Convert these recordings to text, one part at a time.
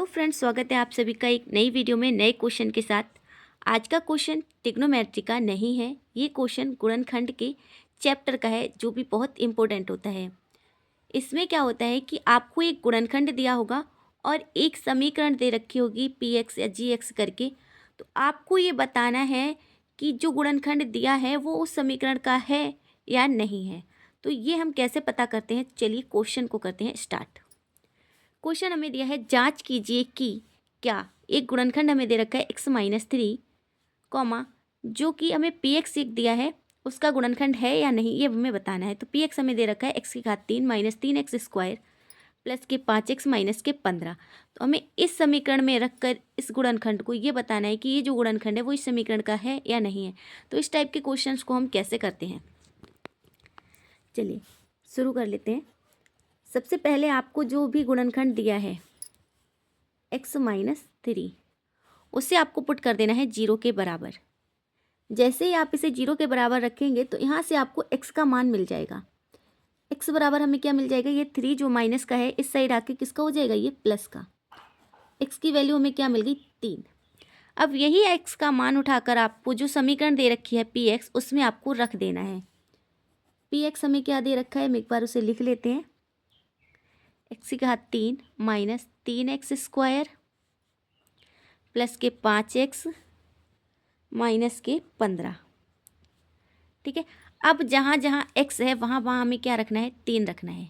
Hello friends, स्वागत है आप सभी का एक नई वीडियो में नए क्वेश्चन के साथ। आज का क्वेश्चन ट्रिग्नोमेट्री का नहीं है, ये क्वेश्चन गुणनखंड के चैप्टर का है जो भी बहुत इंपॉर्टेंट होता है। इसमें क्या होता है कि आपको एक गुणनखंड दिया होगा और एक समीकरण दे रखी होगी पी एक्स या जी एक्स करके। तो आपको ये बताना है कि जो गुणनखंड दिया है वो उस समीकरण का है या नहीं है। तो ये हम कैसे पता करते हैं, चलिए क्वेश्चन को करते हैं स्टार्ट। क्वेश्चन हमें दिया है, जांच कीजिए कि क्या एक गुणनखंड हमें दे रखा है x-3, कॉमा जो कि हमें पी एक्स एक दिया है उसका गुणनखंड है या नहीं, ये हमें बताना है। तो पी एक्स हमें दे रखा है x³ -3x² प्लस के 5x माइनस के 15। तो हमें इस समीकरण में रखकर इस गुणनखंड को ये बताना है कि ये जो गुणनखंड है वो इस समीकरण का है या नहीं है। तो इस टाइप के क्वेश्चंस को हम कैसे करते हैं, चलिए शुरू कर लेते हैं। सबसे पहले आपको जो भी गुणनखंड दिया है x-3, उसे आपको पुट कर देना है 0 के बराबर। जैसे ही आप इसे 0 के बराबर रखेंगे तो यहाँ से आपको x का मान मिल जाएगा। x बराबर हमें क्या मिल जाएगा, ये 3 जो माइनस का है इस साइड आके किसका हो जाएगा, ये प्लस का। x की वैल्यू हमें क्या मिल गई, 3। अब यही x का मान उठाकर आपको जो समीकरण दे रखी है पी एक्स उसमें आपको रख देना है। पी एक्स हमें क्या दे रखा है, हम एक बार उसे लिख लेते हैं। x³ -3x² प्लस के 5x माइनस के 15। ठीक है, अब जहाँ जहाँ x है वहाँ वहाँ हमें क्या रखना है, 3 रखना है।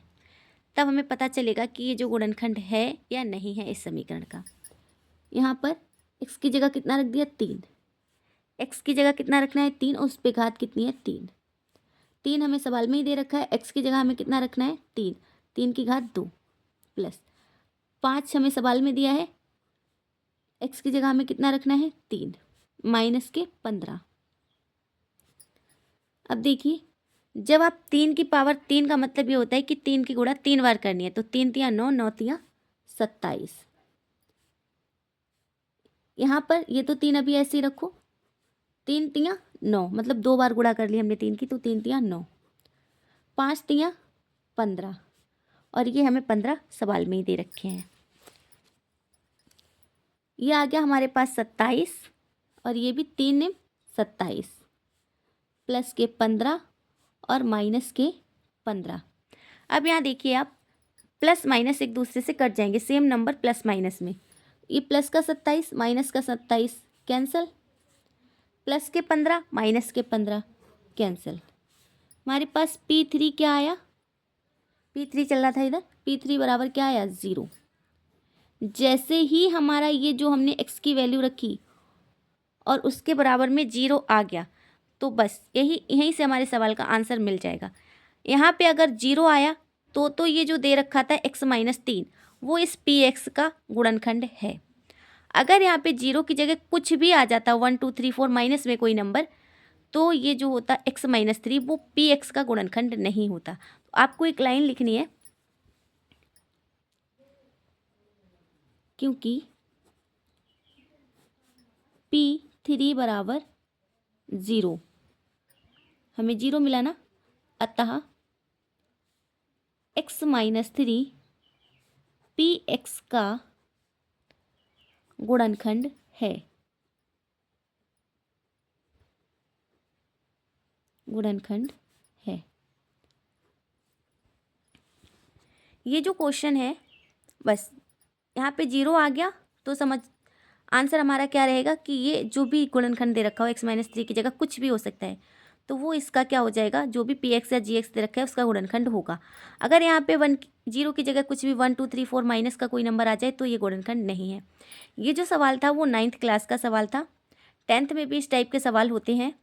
तब हमें पता चलेगा कि ये जो गुणनखंड है या नहीं है इस समीकरण का। यहाँ पर x की जगह कितना रख दिया, 3। x की जगह कितना रखना है, 3, और उस पे घात कितनी है, 3। 3 हमें सवाल में ही दे रखा है, x की जगह हमें कितना रखना है, 3। 3 की घात 2 प्लस 5 हमें सवाल में दिया है, x की जगह हमें कितना रखना है, 3 माइनस के 15। अब देखिए, जब आप 3 की पावर 3 का मतलब ये होता है कि 3 की गुणा 3 बार करनी है। तो 3 तिया 9, 9 तिया 27। यहाँ पर ये तो 3 अभी ऐसे ही रखो, 3 तिया 9, मतलब 2 बार गुणा कर ली हमने 3 की, तो 3 तिया 9, 5 तिया 15, और ये हमें 15 सवाल में ही दे रखे हैं। ये आ गया हमारे पास 27, और ये भी 3 ने 27 प्लस के 15 और माइनस के 15। अब यहाँ देखिए, आप प्लस माइनस एक दूसरे से कट जाएंगे, सेम नंबर प्लस माइनस में। ये प्लस का 27 माइनस का 27 कैंसिल, प्लस के 15 माइनस के 15 कैंसिल। हमारे पास P3 क्या आया, P3 चल रहा था इधर, P3 बराबर क्या आया, 0। जैसे ही हमारा ये जो हमने x की वैल्यू रखी और उसके बराबर में 0 आ गया, तो बस यहीं से हमारे सवाल का आंसर मिल जाएगा। यहाँ पे अगर 0 आया तो ये जो दे रखा था x-3 वो इस पी एक्स का गुणनखंड है। अगर यहाँ पे 0 की जगह कुछ भी आ जाता, 1 2 3 4 माइनस में कोई नंबर, तो ये जो होता x-3 वो पी एक्स का गुणनखंड नहीं होता। तो आपको एक लाइन लिखनी है, क्योंकि P3 बराबर 0, हमें 0 मिला ना, अतः x-3 पी एक्स का गुणनखंड है, गुणनखंड है। ये जो क्वेश्चन है, बस यहाँ पे 0 आ गया तो समझ आंसर हमारा क्या रहेगा कि ये जो भी गुणनखंड दे रखा हो x-3 की जगह कुछ भी हो सकता है, तो वो इसका क्या हो जाएगा, जो भी पी एक्स या जी एक्स दे रखा है उसका गुणनखंड होगा। अगर यहाँ पे 0 की जगह कुछ भी 1 2 3 4 माइनस का कोई नंबर आ जाए तो ये गुणनखंड नहीं है। ये जो सवाल था वो 9th क्लास का सवाल था। 10th में भी इस टाइप के सवाल होते हैं।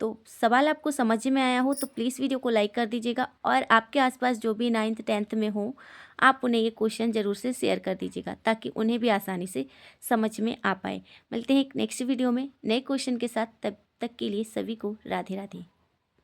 तो सवाल आपको समझ में आया हो तो प्लीज़ वीडियो को लाइक कर दीजिएगा, और आपके आसपास जो भी 9th 10th में हो आप उन्हें ये क्वेश्चन ज़रूर से शेयर कर दीजिएगा, ताकि उन्हें भी आसानी से समझ में आ पाए। मिलते हैं एक नेक्स्ट वीडियो में नए क्वेश्चन के साथ, तब तक के लिए सभी को राधे राधे।